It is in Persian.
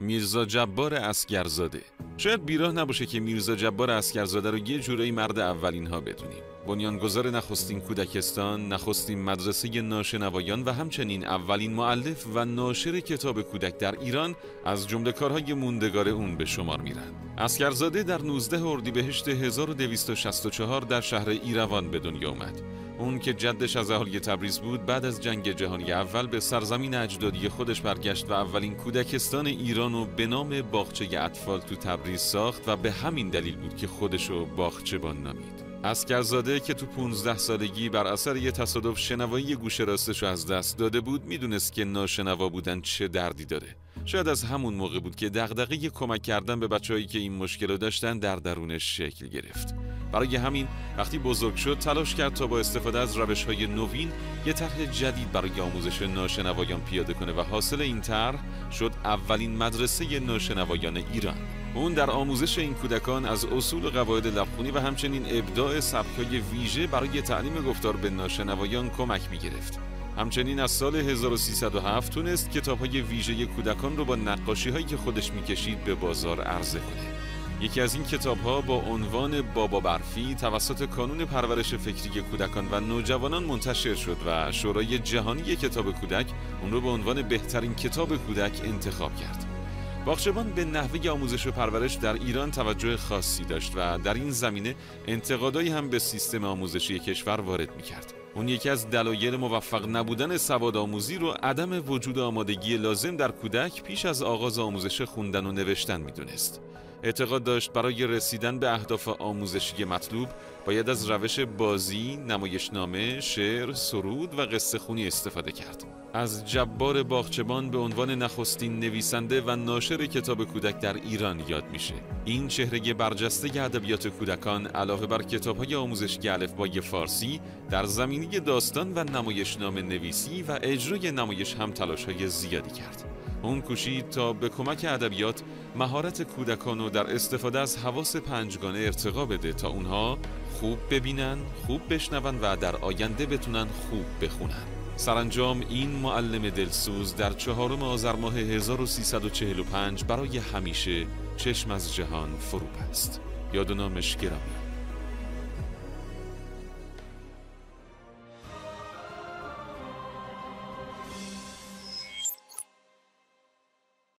میرزا جبار عسگرزاده. شاید بیراه نباشه که میرزا جبار عسگرزاده رو یه جورایی مرد اولین ها بدونیم. بنیانگذار نخستین کودکستان، نخستین مدرسه ناشنوایان و همچنین اولین مؤلف و ناشر کتاب کودک در ایران از جمله کارهای موندگار اون به شمار میرن. عسگرزاده در 19 اردیبهشت 1264 در شهر ایروان به دنیا اومد. اون که جدش از اهالی تبریز بود، بعد از جنگ جهانی اول به سرزمین اجدادی خودش برگشت و اولین کودکستان ایران رو به نام باغچه اطفال تو تبریز ساخت و به همین دلیل بود که خودشو باغچبان نامید. عسگرزاده که تو 15 سالگی بر اثر یه تصادف شنوایی گوش راستش رو از دست داده بود، میدونست که ناشنوا بودن چه دردی داره. شاید از همون موقع بود که دغدغه کمک کردن به بچه‌هایی که این مشکل رو داشتن در درونش شکل گرفت. برای همین وقتی بزرگ شد تلاش کرد تا با استفاده از روش‌های نوین یه طرح جدید برای آموزش ناشنوایان پیاده کنه و حاصل این طرح شد اولین مدرسه ناشنوایان ایران. اون در آموزش این کودکان از اصول و قواعد لبخونی و همچنین ابداع سبک‌های ویژه برای تعلیم گفتار به ناشنوایان کمک می‌گرفت. همچنین از سال 1307 تونست کتاب‌های ویژه کودکان رو با نقاشی‌هایی که خودش می‌کشید به بازار عرضه کنه. یکی از این کتاب‌ها با عنوان بابا برفی توسط کانون پرورش فکری کودکان و نوجوانان منتشر شد و شورای جهانی کتاب کودک اون رو به عنوان بهترین کتاب کودک انتخاب کرد. باغچبان به نحوه آموزش و پرورش در ایران توجه خاصی داشت و در این زمینه انتقادایی هم به سیستم آموزشی کشور وارد می‌کرد. اون یکی از دلایل موفق نبودن سوادآموزی رو عدم وجود آمادگی لازم در کودک پیش از آغاز آموزش خوندن و نوشتن می‌دونست. اعتقاد داشت برای رسیدن به اهداف آموزشی مطلوب باید از روش بازی، نمایشنامه، شعر، سرود و قصه خونی استفاده کرد. از جبار باغچبان به عنوان نخستین نویسنده و ناشر کتاب کودک در ایران یاد میشه. این چهره برجسته ادبیات کودکان علاوه بر کتاب‌های آموزشی الفبای فارسی در زمینه داستان و نمایشنامه نویسی و اجرای نمایش هم تلاش‌های زیادی کرد. اون کوشید تا به کمک ادبیات مهارت کودکان رو در استفاده از حواس پنجگانه ارتقا بده تا اونها خوب ببینن، خوب بشنون و در آینده بتونن خوب بخونن. سرانجام این معلم دلسوز در 4 آذر ماه 1345 برای همیشه چشم از جهان فرو بست. یاد و نامش گرامی.